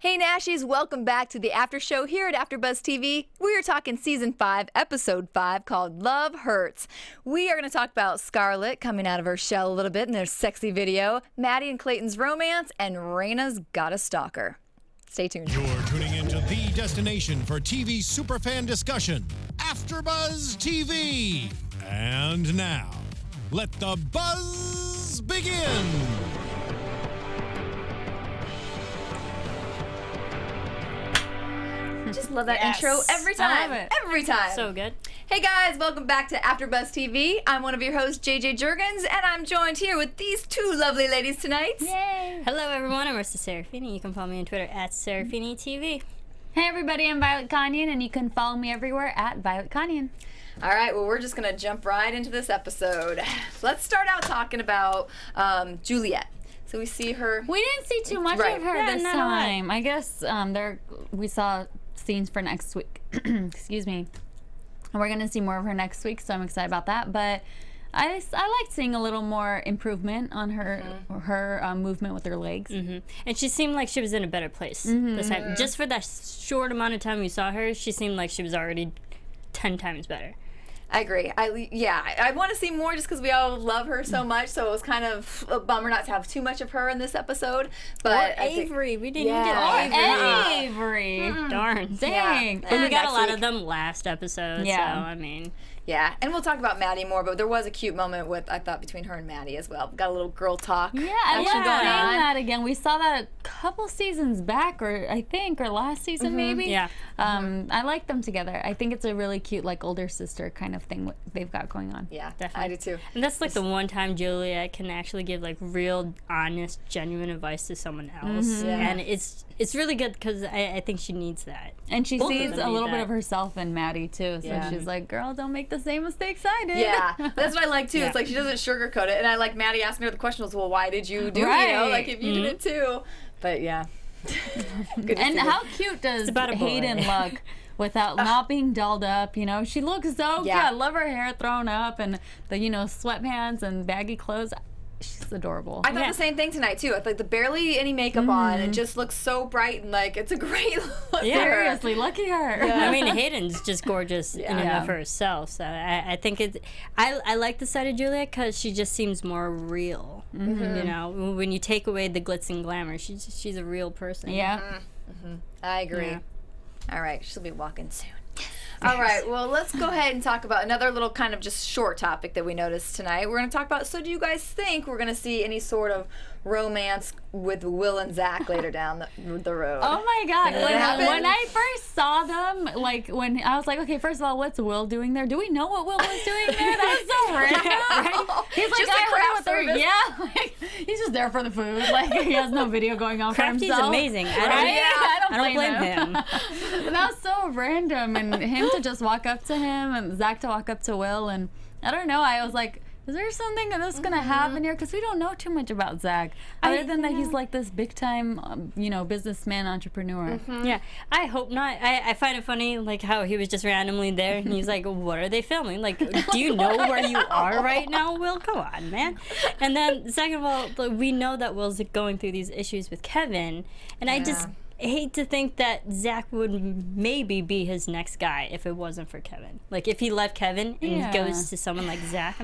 Hey Nashies, welcome back to the After Show here at AFTERBUZZ TV. We are talking Season 5, Episode 5, called Love Hurts. We are going to talk about Scarlet coming out of her shell a little bit in their sexy video, Maddie and Clayton's romance, and Raina's got a stalker. Stay tuned. You're tuning into the destination for TV superfan discussion, AFTERBUZZ TV. And now, let the buzz begin. Just love that intro every time. Every time. So good. Hey guys, welcome back to AFTERBUZZ TV. I'm one of your hosts, JJ Jurgens, and I'm joined here with these two lovely ladies tonight. Yay! Hello everyone, I'm Marisa Serafini. You can follow me on Twitter at SeraphiniTV. Hey everybody, I'm Violet Kanian, and you can follow me everywhere at Violet Kanian. All right, well, we're just going to jump right into this episode. Let's start out talking about Juliet. So we see her. We didn't see too much of her this time. I guess we saw scenes for next week. Excuse me. And we're going to see more of her next week, so I'm excited about that. But I like seeing a little more improvement on her movement with her legs. And she seemed like she was in a better place this time. Just for that short amount of time we saw her, she seemed like she was already 10 times better. I agree. I want to see more just because we all love her so much. So it was kind of a bummer not to have too much of her in this episode. But Avery, we didn't get Avery. Darn. Dang. But we got a lot of them last episode. Yeah. So I mean. Yeah, and we'll talk about Maddie more, but there was a cute moment I thought, between her and Maddie as well. Got a little girl talk. Yeah, I love seeing that again. We saw that a couple seasons back, or last season maybe. Yeah. I like them together. I think it's a really cute, like, older sister kind of thing they've got going on. Yeah, definitely. I do too. And that's like the one time Juliet can actually give like real, honest, genuine advice to someone else. And it's really good because I think she needs that. And she Both sees of them a little need bit that. of herself in Maddie too. So she's like, girl, don't make the same mistakes I did. Yeah, that's what I like too. Yeah. It's like she doesn't sugarcoat it. And I like Maddie asking her the question was, well, why did you do it? You know, like if you did it too. But yeah. Good to And see how cute does about a boy. Hayden look without not being dolled up? You know, she looks so cute. I love her hair thrown up and the, sweatpants and baggy clothes. She's adorable. I thought the same thing tonight too. I thought the barely any makeup on and just looks so bright and like it's a great look. Seriously, look at her. Yeah. I mean, Hayden's just gorgeous in and of herself. So I think I like the side of Juliet because she just seems more real. You know, when you take away the glitz and glamour, she's a real person. Yeah. I agree. Yeah. All right, she'll be walking soon. All right, well, let's go ahead and talk about another little kind of just short topic that we noticed tonight. We're going to talk about, so do you guys think we're going to see any sort of romance with Will and Zach later down the road? Oh my God. happen? When I first saw them, like when I was like, okay, first of all, what's Will doing there? Do we know what Will was doing there? That was so random. Right? He's like, Just a craft service. Yeah, like, he's just there for the food. Like he has no video going on for Crafty's himself. amazing. I don't blame him. That was so random, and him to just walk up to him, and Zach to walk up to Will, and I don't know. I was like, is there something that's gonna happen here? Because we don't know too much about Zach, other than that he's like this big time, businessman entrepreneur. Yeah, I hope not. I find it funny, like how he was just randomly there, and he's like, "What are they filming? Like, do you know where you are right now, Will? Come on, man." And then, second of all, like, we know that Will's going through these issues with Kevin, and I just hate to think that Zach would maybe be his next guy if it wasn't for Kevin. Like, if he left Kevin and he goes to someone like Zach,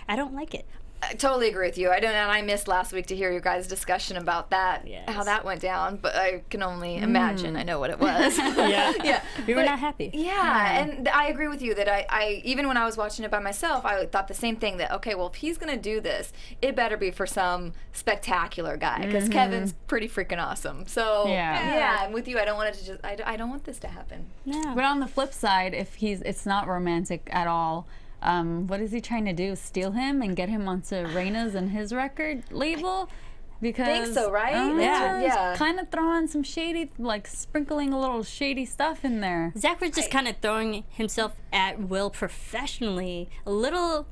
I don't like it. I totally agree with you. And I missed last week to hear your guys' discussion about that, how that went down. But I can only imagine. I know what it was. Yeah. We were not happy. Yeah, and I agree with you that I even when I was watching it by myself, I thought the same thing, that, okay, well, if he's going to do this, it better be for some spectacular guy, because Kevin's pretty freaking awesome. So, I'm with you. I don't want it to just, I don't want this to happen. No. But on the flip side, if it's not romantic at all, what is he trying to do? Steal him and get him onto Raina's and his record label? Because think so, right? Yeah. Kind of throwing some shady, like sprinkling a little shady stuff in there. Zach was just kind of throwing himself at Will professionally, a little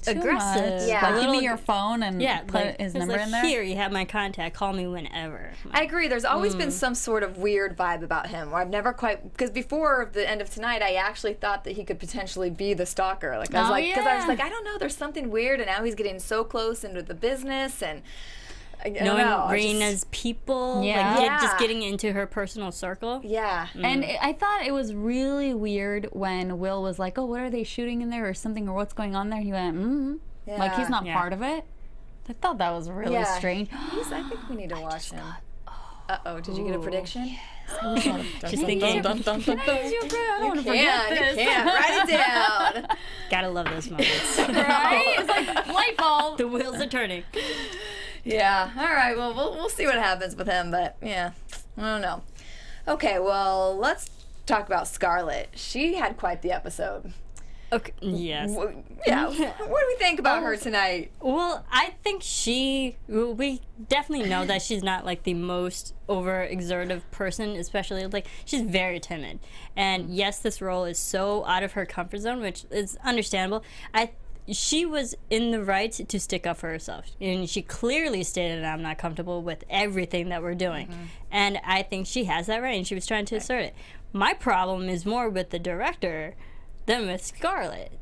aggressive. Much. Yeah. Like, give me your phone and put his number in there. Here, you have my contact. Call me whenever. I agree. There's always been some sort of weird vibe about him where I've never quite, because before the end of tonight, I actually thought that he could potentially be the stalker. Like I was I was like, I don't know, there's something weird, and now he's getting so close into the business, and knowing Rayna's people, just getting into her personal circle. Yeah. And I thought it was really weird when Will was like, oh, what are they shooting in there or something, or what's going on there? He went, like he's not part of it. I thought that was really strange. I think we need to watch him. Uh-oh, did you get a prediction? She's thinking. I don't want to forget this. You can't. Write it down. Gotta love those moments. Right? It's like light bulb. The wheels are turning. Yeah. All right. Well, we'll see what happens with him, but yeah, I don't know. Okay. Well, let's talk about Scarlet. She had quite the episode. Okay. Yes. Yeah. What do we think about her tonight? Well, I think we definitely know that she's not like the most overexertive person, especially like she's very timid. And yes, this role is so out of her comfort zone, which is understandable. She was in the right to stick up for herself. And she clearly stated, I'm not comfortable with everything that we're doing. And I think she has that right, and she was trying to assert it. My problem is more with the director than with Scarlet.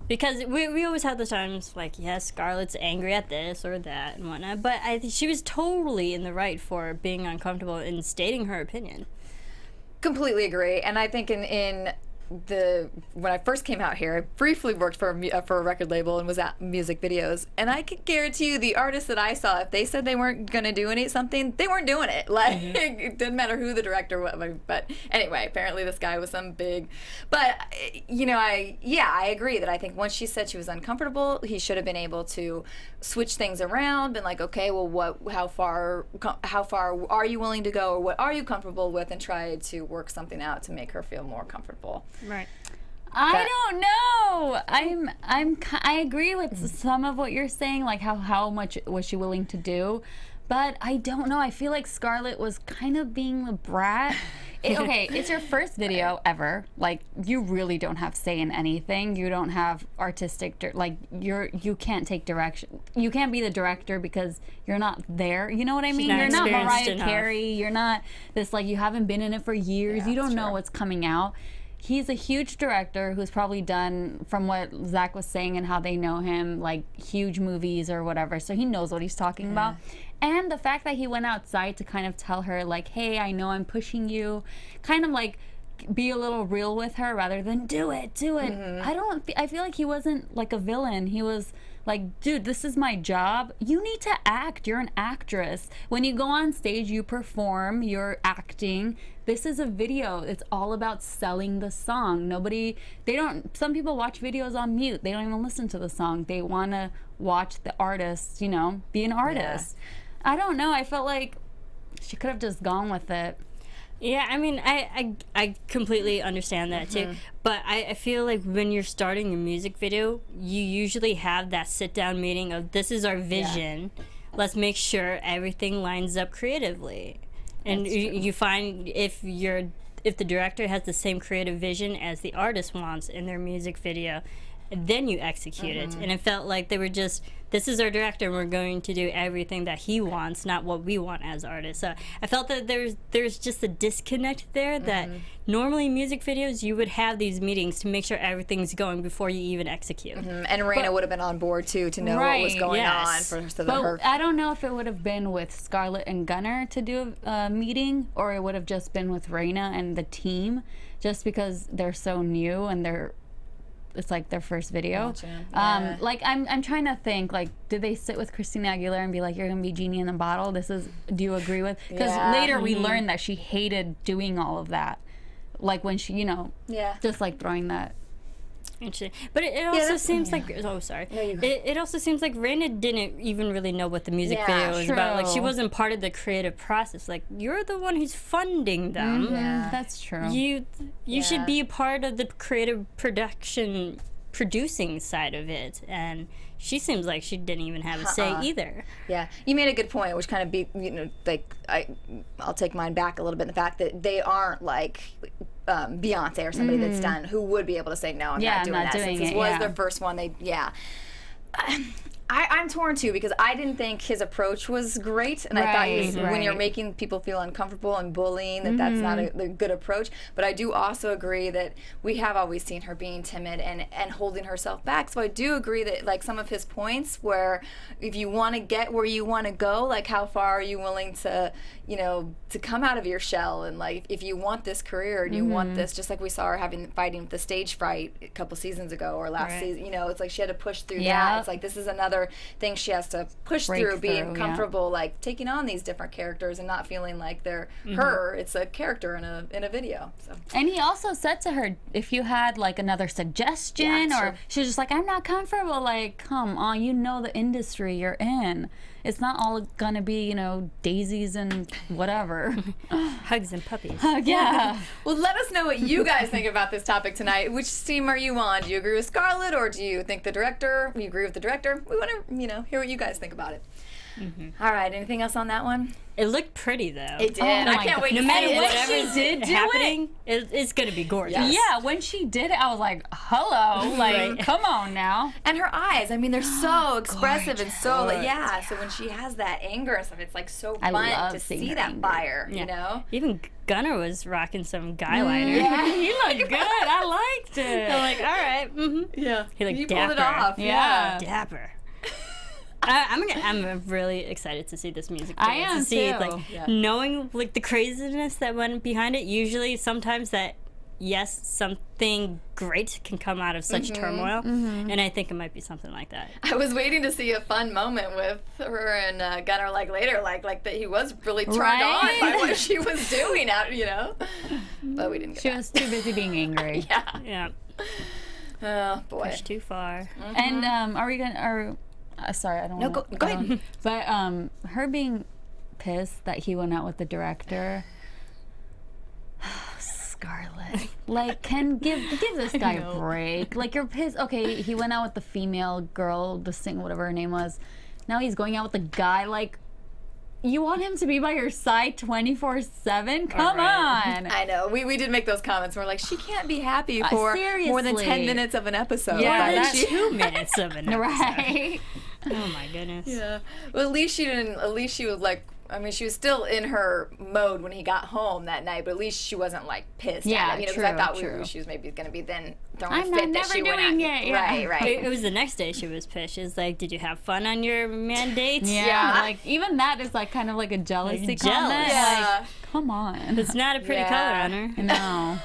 Because we always have the times like, yes, Scarlet's angry at this or that and whatnot, but I think she was totally in the right for being uncomfortable and stating her opinion. Completely agree. And I think when I first came out here, I briefly worked for a record label and was at music videos. And I can guarantee you, the artists that I saw, if they said they weren't going to do something, they weren't doing it. Like, it didn't matter who the director was. But anyway, apparently this guy was some big. But, I agree that I think once she said she was uncomfortable, he should have been able to switch things around, been like, okay, well, how far are you willing to go, or what are you comfortable with, and try to work something out to make her feel more comfortable. Right. I don't know. I agree with some of what you're saying, like how much was she willing to do, but I don't know. I feel like Scarlet was kind of being the brat. Okay, it's your first video ever. Like, you really don't have say in anything. You don't have artistic, you can't take direction. You can't be the director because you're not there. You know what I mean? You're not Mariah Carey. You're not this, like, you haven't been in it for years. You don't know what's coming out. He's a huge director who's probably done, from what Zach was saying and how they know him, like huge movies or whatever. So he knows what he's talking about. And the fact that he went outside to kind of tell her, like, hey, I know I'm pushing you, kind of like be a little real with her rather than do it. I feel like he wasn't like a villain. He was like, dude, this is my job. You need to act. You're an actress. When you go on stage, you perform, you're acting. This is a video. It's all about selling the song. Some people watch videos on mute. They don't even listen to the song. They want to watch the artist, be an artist. I don't know. I felt like she could have just gone with it. Yeah, I mean, I completely understand that too. But I feel like when you're starting a music video, you usually have that sit-down meeting of, this is our vision. Let's make sure everything lines up creatively. And you find if the director has the same creative vision as the artist wants in their music video, then you execute it. And it felt like they were just, this is our director and we're going to do everything that he wants, not what we want as artists. So I felt that there's just a disconnect there that normally in music videos you would have these meetings to make sure everything's going before you even execute. And Raina would have been on board too to know what was going on. But I don't know if it would have been with Scarlet and Gunnar to do a meeting, or it would have just been with Raina and the team, just because they're so new and it's like their first video. Gotcha. Like I'm trying to think, like, did they sit with Christina Aguilera and be like, you're gonna be Genie in the bottle? Do you agree with? Because later we learned that she hated doing all of that. Like when she, just like throwing that. Interesting. But it also seems like, sorry. No, it also seems like Raina didn't even really know what the music video was about. Like, she wasn't part of the creative process. Like, you're the one who's funding them. That's true. You should be a part of the creative producing side of it. And she seems like she didn't even have a say either. Yeah, you made a good point, which kind of I'll take mine back a little bit. The fact that they aren't like Beyonce or somebody that's done, who would be able to say, no, I'm not doing that. Since this was their first one, I I'm torn too because I didn't think his approach was great, and I thought when you're making people feel uncomfortable and bullying, that's not a good approach. But I do also agree that we have always seen her being timid and holding herself back. So I do agree that like some of his points, where if you want to get where you want to go, like how far are you willing to, you know, to come out of your shell, and like if you want this career and you want this, just like we saw her fighting with the stage fright a couple seasons ago or last season, you know, it's like she had to push through that. It's like this is another thing she has to push through, being comfortable, like taking on these different characters and not feeling like they're her. It's a character in a video. So. And he also said to her, if you had like another suggestion, or she was just like, I'm not comfortable. Like, come on, you know the industry you're in. It's not all gonna be, you know, daisies and whatever. Hugs and puppies. Yeah. Well, let us know what you guys think about this topic tonight. Which team are you on? Do you agree with Scarlet, or do you think the director? You agree with the director? We want to, you know, hear what you guys think about it. All right. Anything else on that one? It looked pretty though. It did. I can't wait to see it. Whatever's happening, it's gonna be gorgeous. Yeah, when she did it, I was like, hello, like, come on now. And her eyes, I mean, they're so expressive and so, like, so when she has that anger and stuff, it's like so fun to see that fire, you know? Even Gunnar was rocking some guy liner. Yeah, he looked good. I liked it. I'm like, all right. Yeah. He looked pulled dapper. it off. Yeah. Dapper. I'm really excited to see this music video. I am to see, too. like, knowing like the craziness that went behind it. Usually, sometimes that something great can come out of such turmoil, and I think it might be something like that. I was waiting to see a fun moment with her and Gunnar, like later, like that he was really turned on by what she was doing, out, you know. But we didn't get She was too busy being angry. Yeah. Oh boy. Pushed too far. And are we gonna? Sorry, I don't. No, wanna, go ahead. But her being pissed that he went out with the director. Scarlet, like, give this guy a break. Like, you're pissed. Okay, he went out with the female girl, the whatever her name was. Now he's going out with the guy. Like, you want him to be by your side 24/7? Come on. I know. We did make those comments. We're like, she can't be happy for more than 10 minutes of an episode. Yeah, that's 2 minutes of an episode. Right. Oh my goodness. Yeah. Well, at least she didn't. At least she was like. I mean, she was still in her mode when he got home that night, but at least she wasn't like pissed at him. You know, because I thought she was maybe going to be then throwing a fit that she went at. Right. It was the next day she was pissed. She was like, "Did you have fun on your man dates?" Yeah. Like, even that is like kind of like a jealousy comment. Yeah. Like, come on. It's not a pretty color on her. No.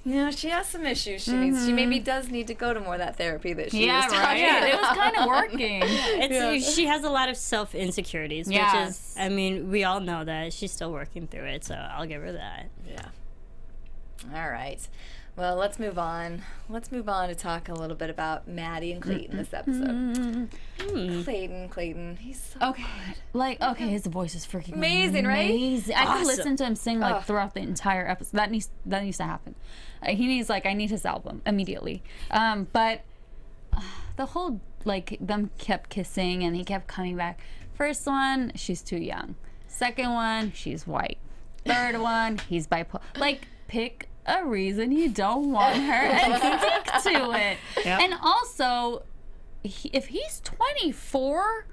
You know, she has some issues. She needs. She maybe does need to go to more of that therapy that she was talking about. Yeah, it was kind of working. She has a lot of self insecurities, which is, I mean, we all know that she's still working through it. So I'll give her that. Yeah. All right. Well, let's move on. Let's move on to talk a little bit about Maddie and Clayton this episode. Clayton, he's so good. Like, his voice is freaking amazing, right? Amazing. I could listen to him sing like throughout the entire episode. That needs to happen. He needs, like, I need his album immediately. But the whole, like, them kept kissing and he kept coming back. First one, she's too young. Second one, she's white. Third one, he's bipolar. Like, pick a reason you don't want her and stick to it. Yep. And also, if he's 24,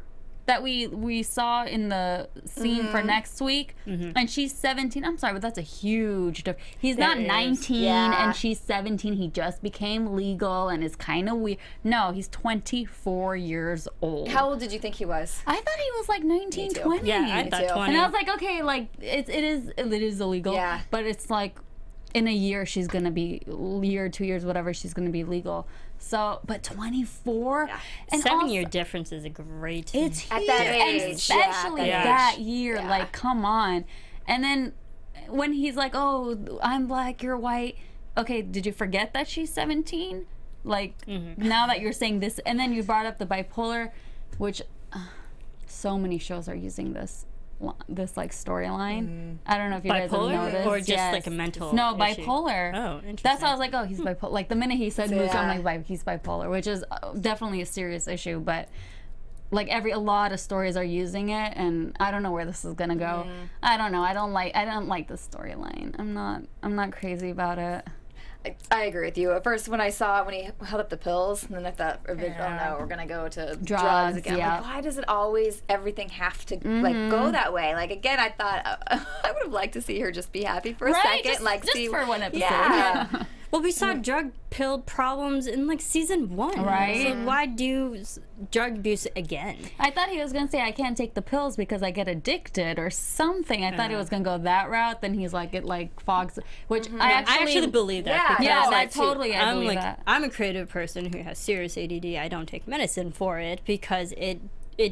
that we saw in the scene for next week, and she's 17. I'm sorry, but that's a huge difference. He's not 19 and she's 17. He just became legal and is kind of weird. No, he's 24 years old. How old did you think he was? I thought he was like 19, 20. Yeah, I thought 20. And I was like, okay, like it is illegal. Yeah. But it's like, in a year she's gonna be 2 years, whatever, she's gonna be legal. So, but 24, and 7-year difference is a great. It's huge, at that age, and especially that year. Yeah. Like, come on. And then when he's like, "Oh, I'm black, you're white." Okay, did you forget that she's 17? Like, now that you're saying this, and then you brought up the bipolar, which so many shows are using this like storyline. I don't know if you guys have noticed. Or just like a mental issue? Bipolar. Oh, interesting. That's why I was like, oh, he's bipolar. Like, the minute he said moose, I'm like, he's bipolar, which is definitely a serious issue. But like, a lot of stories are using it, and I don't know where this is gonna go. I don't know. I don't like this storyline. I'm not crazy about it. I agree with you. At first, when I saw it, when he held up the pills, and then I thought, oh no, we're gonna go to drugs again. Yeah. Like, why does it always everything have to like go that way? Like again, I thought I would have liked to see her just be happy for a second, just see for one episode. Yeah. Well, we saw drug pill problems in like season 1, right? So why do drug abuse again? I thought he was gonna say I can't take the pills because I get addicted or something. I thought he was gonna go that route. Then he's like, it like fogs, which I actually believe that. Yeah, because yeah, I that totally. I believe that. I'm a creative person who has serious ADD. I don't take medicine for it because it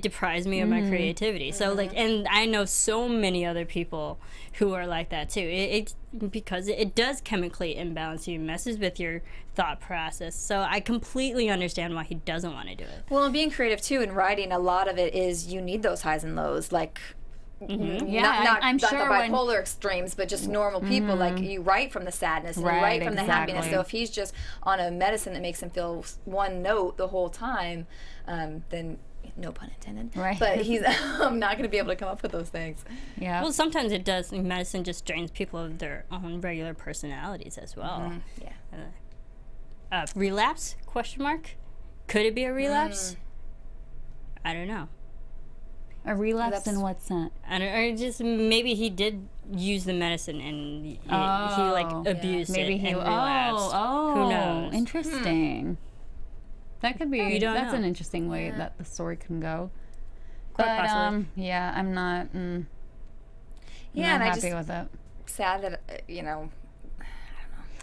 deprives me of my creativity. So like, and I know so many other people who are like that too. Because it does chemically imbalance you, messes with your thought process. So I completely understand why he doesn't want to do it. Well, and being creative too in writing, a lot of it is you need those highs and lows, like. Yeah, I'm not sure the bipolar extremes, but just normal people. Like you write from the sadness and you write from the happiness. So if he's just on a medicine that makes him feel one note the whole time, then no pun intended. Right. But he's not going to be able to come up with those things. Yeah. Well, sometimes it does. Medicine just drains people of their own regular personalities as well. Yeah. Relapse? Question mark. Could it be a relapse? I don't know. A relapse in what sense? Or just maybe he did use the medicine and he like abused Maybe it he. and relapsed. Who knows? Interesting. That could be. You don't That's know. an interesting way that the story can go. Quite But possibly. yeah, I'm not. Yeah, not and happy with it. sad that I don't know.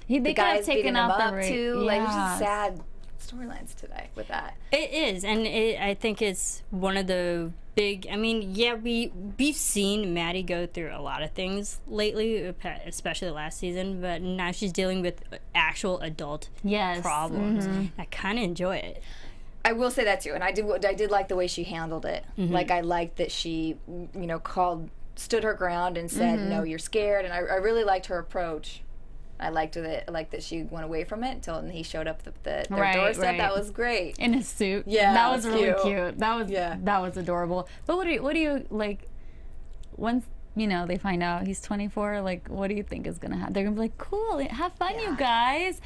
They The could have guys beating taken him off up the rate. too. Like there's just Yeah. sad storylines today with that. It is, and I think it's one of the big. I mean, yeah, we've seen Maddie go through a lot of things lately, especially last season. But now she's dealing with actual adult problems. I kind of enjoy it. I will say that too, and I did like the way she handled it. Like I liked that she, stood her ground and said, "No, you're scared," and I really liked her approach. I liked that she went away from it until he showed up at their doorstep. Right. That was great. In his suit. Yeah, that was really cute. cute. That was adorable. But what do you like? Once they find out he's 24, like, what do you think is gonna happen? They're gonna be like, cool, have fun, you guys.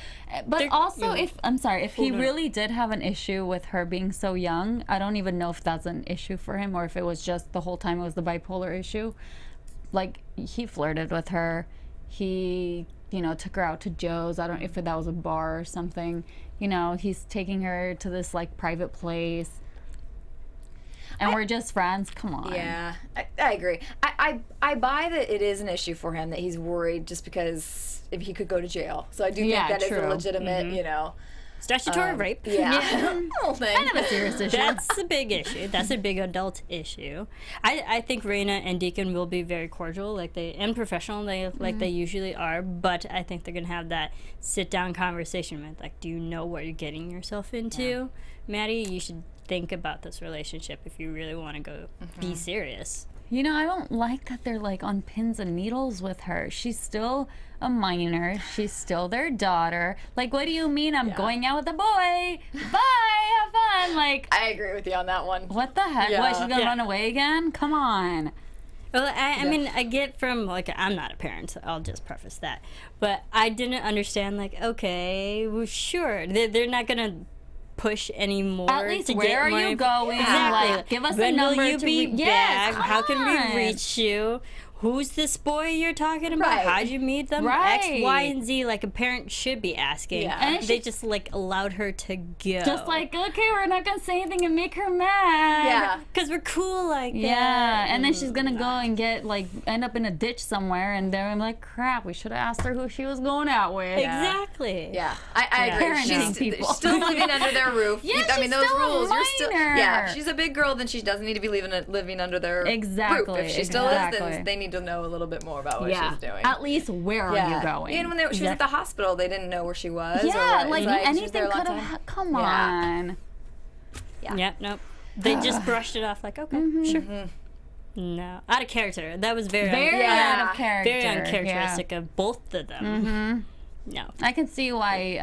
But also, if he really did have an issue with her being so young, I don't even know if that's an issue for him or if it was just the whole time it was the bipolar issue. Like, he flirted with her. He took her out to Joe's. I don't know if that was a bar or something. He's taking her to this like private place. And we're just friends. Come on. Yeah, I agree. I buy that it is an issue for him, that he's worried just because if he could go to jail. So I do think that is a legitimate, Statutory rape. Yeah. Whole thing. Kind of a serious issue. That's a big issue. That's a big adult issue. I think Raina and Deacon will be very cordial, and professional, like they usually are. But I think they're gonna have that sit-down conversation with, like, do you know what you're getting yourself into, Maddie? You should think about this relationship if you really want to go be serious. I don't like that they're like on pins and needles with her. She's still a minor. She's still their daughter. Like, what do you mean I'm going out with a boy? Bye, have fun. Like, I agree with you on that one. what the heck? Yeah. What, she's gonna run away again? Come on. Well, I mean, I get from, I'm not a parent, so I'll just preface that. But I didn't understand, okay, well, sure. They're not going to push anymore. At least to where get are more you going? Exactly. Like, give us when a number will you to be yes, back? come How can on. we reach you? Who's this boy you're talking about? Right. How'd you meet them? Right. X, Y, and Z, like a parent should be asking. Yeah. And And they she- just allowed her to go. Just like, okay, we're not gonna say anything and make her mad. Yeah. because we're cool like that. Yeah, and then she's gonna go and end up in a ditch somewhere, and then I'm like, crap, we should have asked her who she was going out with. Exactly. Yeah, I agree. Parenting She's people. still living under their roof. Yeah, I mean, she's those still a rules. You're still, minor. yeah, if she's a big girl, then she doesn't need to be living under their Exactly, roof. If she still is, exactly. then they need to know a little bit more about what Yeah. she's doing. At least where are you going? Even when she was at the hospital, they didn't know where she was. Yeah, or like she was anything there a long could time. have. Come Yeah. on. Yep, nope. They just brushed it off okay, sure. No, out of character. That was very Very Yeah. out of character. very uncharacteristic of both of them. No. I can see why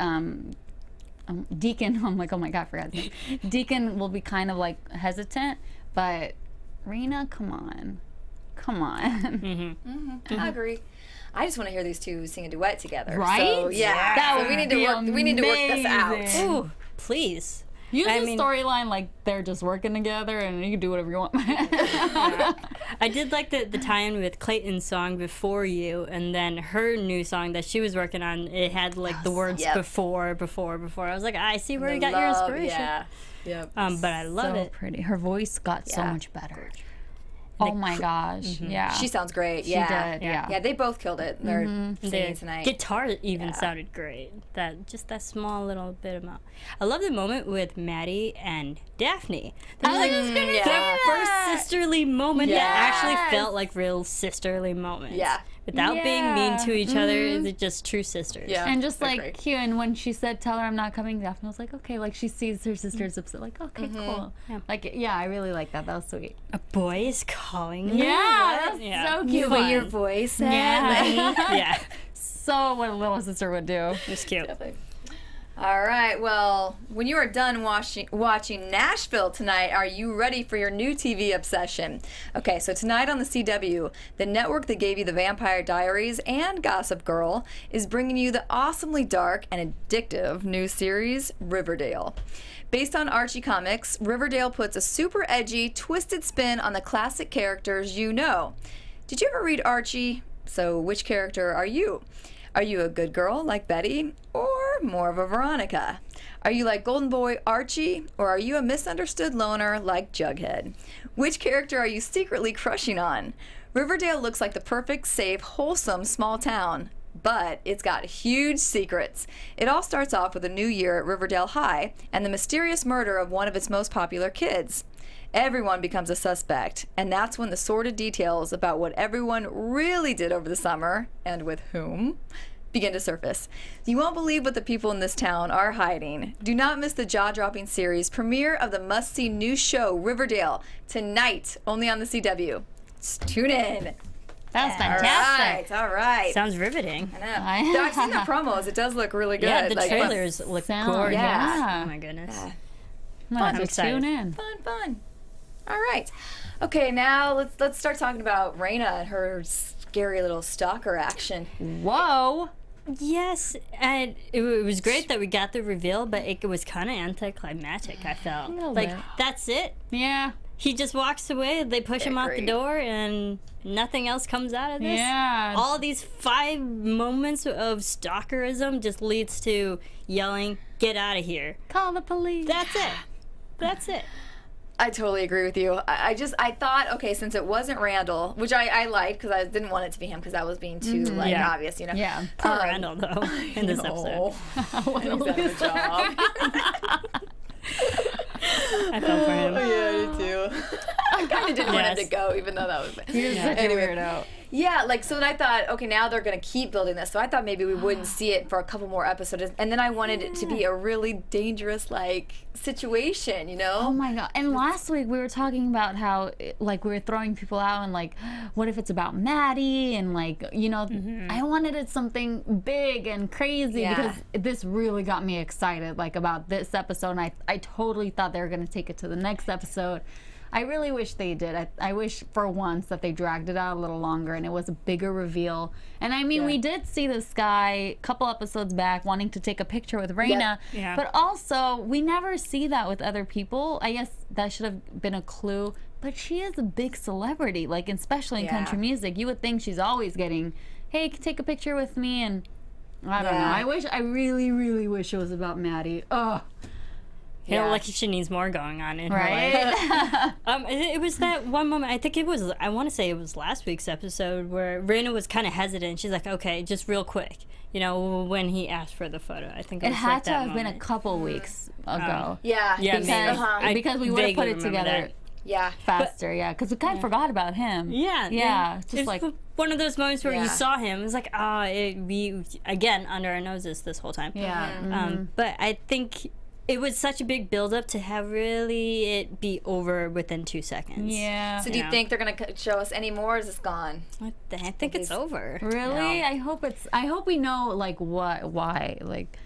Deacon. I'm like, oh my god, I forgot his name. Deacon will be kind of like hesitant, but Raina, come on. come on. I agree. I just want to hear these two sing a duet together. Right? So, yeah. That So would we need be to work. We need to work this out. amazing. Ooh, please. Use I the mean- storyline like they're just working together and you can do whatever you want. I did like the tie-in with Clayton's song Before You, and then her new song that she was working on, it had like the words Yep. before. I was like, I see where you got Love, your inspiration. Yeah. Yep. But I love So it. pretty. Her voice got so Yeah. much better. Oh my gosh. Yeah. She sounds great. She Yeah. did, yeah. Yeah, they both killed it. They're The singing tonight. guitar even sounded great. That small little bit amount. I love the moment with Maddie and Daphne. There was like yeah. first sisterly moment that Yes. actually felt like real sisterly moments. Yeah. Without being mean Yeah. to each other, it's just true sisters. Yeah. And just They're like great. cute, and when she said, "Tell her I'm not coming," Daphne was like, "Okay." Like she sees her sister's upset, like, "Okay, cool." Yeah. Like, yeah, I really like that. That was sweet. A boy is calling me. Yeah, that's Yeah. so cute. What your voice said. Yeah. Yeah. So what a little sister would do. It's cute. All right. Well, when you are done watching Nashville tonight, are you ready for your new TV obsession? Okay, so tonight on the CW, the network that gave you The Vampire Diaries and Gossip Girl is bringing you the awesomely dark and addictive new series, Riverdale. Based on Archie comics, Riverdale puts a super edgy, twisted spin on the classic characters you know. Did you ever read Archie? So which character are you? Are you a good girl like Betty, or more of a Veronica? Are you like Golden Boy Archie, or are you a misunderstood loner like Jughead? Which character are you secretly crushing on? Riverdale looks like the perfect, safe, wholesome small town, but it's got huge secrets. It all starts off with a new year at Riverdale High and the mysterious murder of one of its most popular kids. Everyone becomes a suspect, and that's when the sordid details about what everyone really did over the summer, and with whom, begin to surface. You won't believe what the people in this town are hiding. Do not miss the jaw-dropping series premiere of the must-see new show, Riverdale, tonight, only on the CW. Just tune in. That's All fantastic. right, all right. Sounds riveting. I know. I've seen the promos. It does look really good. Yeah, the Like, trailers look Sound- gorgeous. yeah. Oh my goodness. Yeah. I'm gonna have to excited. tune in. Fun. All right. Okay, now let's start talking about Raina and her scary little stalker action. Whoa. Yes, and it was great that we got the reveal, but it was kind of anticlimactic, I felt. little Like, bit. that's it. Yeah. He just walks away, they push him out the Agreed. door, and nothing else comes out of this. Yeah. All these 5 moments of stalkerism just leads to yelling, "Get out of here." Call the police. That's it. That's it. I totally agree with you. I thought, okay, since it wasn't Randall, which I liked because I didn't want it to be him because that was being too like Yeah. obvious, you know. Yeah. Poor Randall, though, in this episode. He's out of a job. I felt for him. Yeah, me too. I kind of didn't want him to Yes. go, even though that was. You're such Anyway. a weirdo. Yeah, like so then I thought, okay, now they're gonna keep building this. So I thought maybe we wouldn't see it for a couple more episodes, and then I wanted it to be a really dangerous like situation, you know? Oh my god. And last week we were talking about how like we were throwing people out and like what if it's about Maddie and like, you know, I wanted it something big and crazy Yeah. because this really got me excited like about this episode, and I totally thought they were going to take it to the next episode. I really wish they did. I wish for once that they dragged it out a little longer and it was a bigger reveal. And I mean, we did see this guy a couple episodes back wanting to take a picture with Raina, Yeah. but also we never see that with other people. I guess that should have been a clue. But she is a big celebrity, like especially in Yeah. country music. You would think she's always getting, hey, take a picture with me, and I don't know. I really, really wish it was about Maddie. Ugh. You know, Yeah. like she needs more going on in her life. Right? It was that one moment. I think it was. I want to say it was last week's episode where Raina was kind of hesitant. She's like, "Okay, just real quick." You know, when he asked for the photo, I think it It was had like to that have been a moment. couple weeks ago. Yeah. Yeah, Because, maybe. I because we would have put vaguely it remember together that. Yeah. faster, yeah. Because we kind of forgot about him. Yeah, Yeah. Just It's like, one of those moments where Yeah. you saw him. It's like, we again under our noses this whole time. yeah. But I think it was such a big build-up to have really it be over within 2 seconds. Yeah. So do you Yeah. think they're gonna show us any more? Or is this gone? I think it's over. Really? I hope we know like why. Like,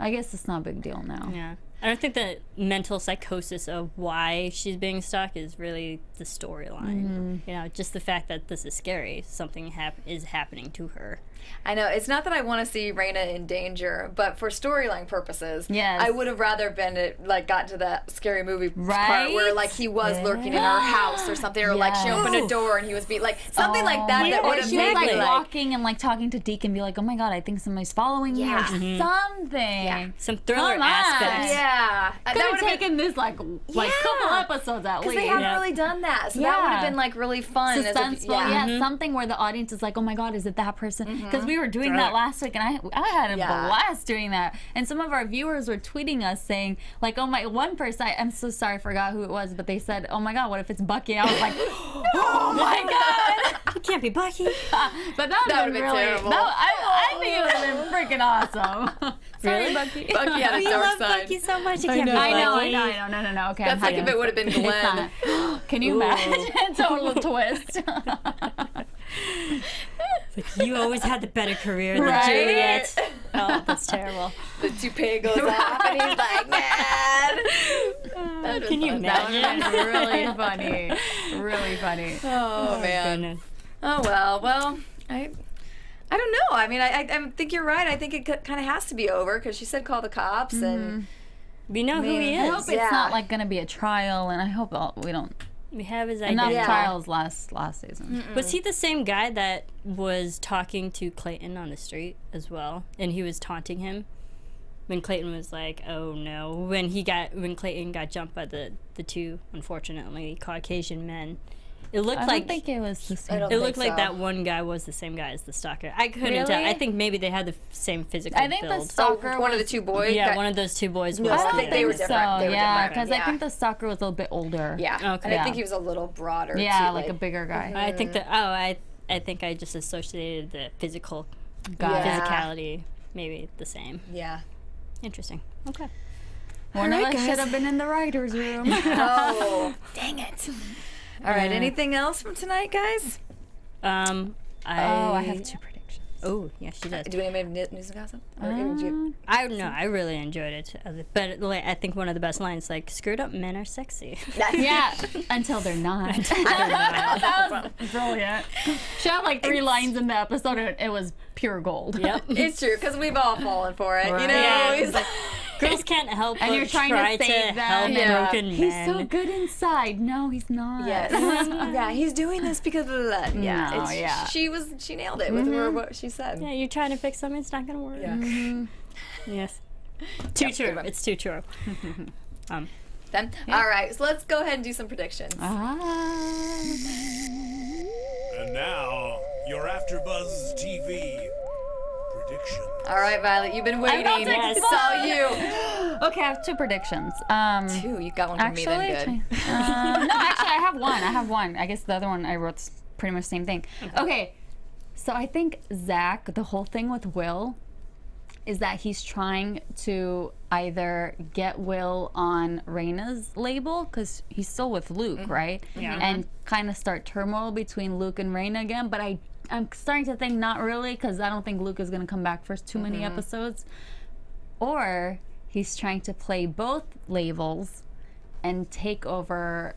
I guess it's not a big deal now. Yeah. I don't think the mental psychosis of why she's being stalked is really the storyline. You know, just the fact that this is scary. Something is happening to her. I know. It's not that I want to see Raina in danger, but for storyline purposes, Yes. I would have rather been gotten to that scary movie part Right? where like he was lurking in her house or something, or like she opened a door and he was being like something like that. That would have she made was me like like, walking and like talking to Deke and be like, oh my god, I think somebody's following me or something. Yeah. Some thriller Come on. aspects. yeah, Could that have would have been. taken this like couple episodes at Because least. they haven't really done that, so that would have been like really fun. Suspenseful, yeah, something where the audience is like, oh my god, is it that person? Because we were doing that last week, and I had a blast doing that. And some of our viewers were tweeting us saying, like, oh my, one person, I'm so sorry, I forgot who it was, but they said, oh my god, what if it's Bucky? I was like, oh my god, It can't be Bucky. but that would have been really terrible. I think it would have been freaking awesome. Sorry, Bucky. Bucky had a We dark love side. Bucky so much. It can't be I Bucky. know. No. Okay, That's like if it would have been It's Glenn. not. Can you imagine? Total twist. You always had the better career than Right? Juliet. Oh, that's terrible. The toupee goes off and he's like, man. Can you That would imagine? have been really funny. Really funny. Oh man. Goodness. Oh well. I don't know. I mean, I think you're right. I think it kind of has to be over because she said call the cops and We know who he Man, I is. hope it's Yeah. not like going to be a trial, and I hope we don't. We have his Enough identity. trials last season. Was he the same guy that was talking to Clayton on the street as well? And he was taunting him when Clayton was like, "Oh no!" When Clayton got jumped by the two, unfortunately, Caucasian men. It looked I like don't think it was the same. don't it looked think like so. that one guy was the same guy as the stalker. I couldn't tell. Really? I think maybe they had the same physical I think the build. stalker one of the was- two boys. Yeah, got- one of those two boys was. No, I I don't don't think they were so. different. They were Yeah, different. because I Yeah. think the stalker was a little bit older. Yeah. Okay. And I Yeah. think he was a little broader. Yeah, too, like a bigger guy. I think that. I think I just associated the physical Got it. Yeah. physicality maybe the same. Yeah. Interesting. Okay. One of Alright, us guys. should have been in the writer's room. Oh, dang it. All right. Anything else from tonight, guys? I have two predictions. Oh, yeah, she does. Do we have news and gossip? Or did you- I don't know. I really enjoyed it, but like, I think one of the best lines, like, "Screwed up men are sexy." Yeah, until they're not. That was brilliant. She had like 3 lines in the episode, and it was pure gold. Yep. It's true because we've all fallen for it. You know. Yeah. It's like- Girls can't help And but you're trying try to save them. help Yeah. broken He's men. so good inside. No, he's not. Yes. Yeah, he's doing this because of the yeah. No, it's, yeah. she nailed it with her, what she said. Yeah, you're trying to fix something, it's not gonna work. Yeah. Yes. Too true. one. It's too true. Then, all right, so let's go ahead and do some predictions. And now, your AfterBuzz TV prediction. All right, Violet, you've been waiting. about to Yes. It's all you. Okay, I have 2 predictions. Two, you got one from me then. Good. No, actually, I have one. I guess the other one I wrote pretty much the same thing. Okay, so I think Zach, the whole thing with Will, is that he's trying to either get Will on Raina's label, because he's still with Luke, right? Yeah. And kind of start turmoil between Luke and Raina again. But I'm starting to think not really, because I don't think Luke is going to come back for too many episodes. Or he's trying to play both labels and take over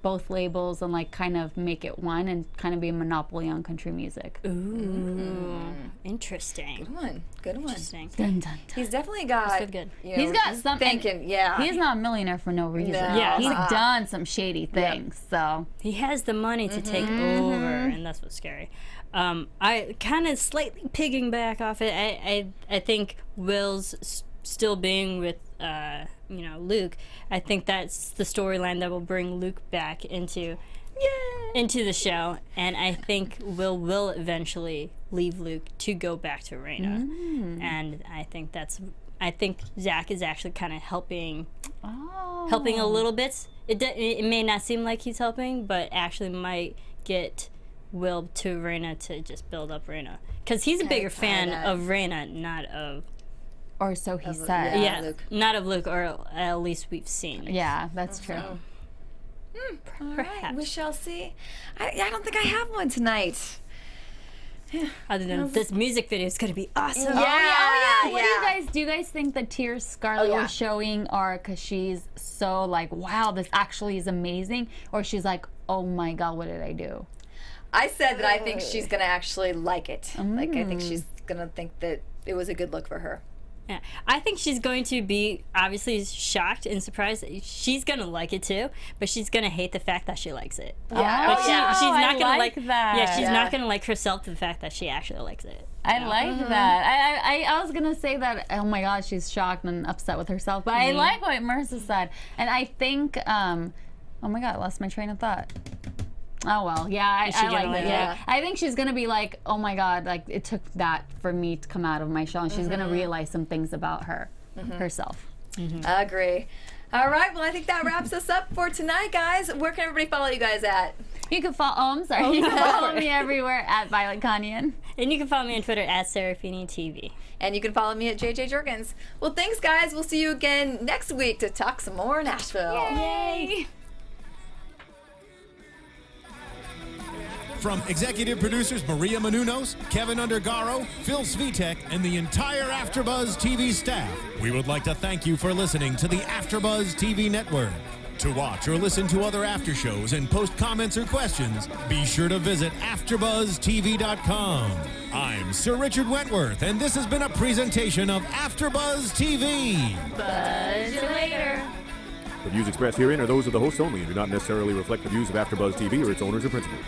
both labels and like kind of make it one and kind of be a monopoly on country music. Ooh. Interesting. Good one. Interesting. Dun, dun, dun. He's definitely got. Good, good. You know, He's got something. thinking. Yeah. He's not a millionaire for no reason. No. Yeah. He's done some shady things. So He has the money to take over, and that's what's scary. I kind of slightly pigging back off it. I think Will's still being with Luke. I think that's the storyline that will bring Luke back into the show, and I think will eventually leave Luke to go back to Raina, and I think Zach is actually kind of helping a little bit. It may not seem like he's helping, but actually might get Will to Raina to just build up Raina, because he's a bigger fan of Raina, not of or so he said. yeah. yeah, Luke. not of Luke, or at least we've seen. Yeah, that's true. All right, Perhaps. we shall see. I don't think I have one tonight. Other than this music video is gonna be awesome. What yeah. do you guys think the tears Scarlet was showing are because she's so like, wow, this actually is amazing, or she's like, oh my god, what did I do? I said that I think she's gonna actually like it. Like I think she's gonna think that it was a good look for her. Yeah. I think she's going to be obviously shocked and surprised. She's gonna like it too, but she's gonna hate the fact that she likes it. Yeah. Like she's not I gonna like that. Yeah, she's not gonna like herself to the fact that she actually likes it. I like that. I was gonna say that. Oh my god, she's shocked and upset with herself. But I like what Marisa said, and I think. Oh my god, I lost my train of thought. Oh well, yeah, I like like it. it? Yeah. I think she's gonna be like, oh my god, like it took that for me to come out of my shell, and she's gonna realize some things about herself. I agree. All right, well, I think that wraps us up for tonight, guys. Where can everybody follow you guys at? You can follow. Oh, I'm sorry. You can follow me everywhere at Violet Kanian. And you can follow me on Twitter at Serafini TV. And you can follow me at JJ Jurgens. Well, thanks, guys. We'll see you again next week to talk some more Nashville. Yay! From executive producers Maria Menounos, Kevin Undergaro, Phil Svitek, and the entire AfterBuzz TV staff, we would like to thank you for listening to the AfterBuzz TV network. To watch or listen to other after shows and post comments or questions, be sure to visit AfterBuzzTV.com. I'm Sir Richard Wentworth, and this has been a presentation of AfterBuzz TV. Buzz you later. The views expressed herein are those of the hosts only and do not necessarily reflect the views of AfterBuzz TV or its owners or principals.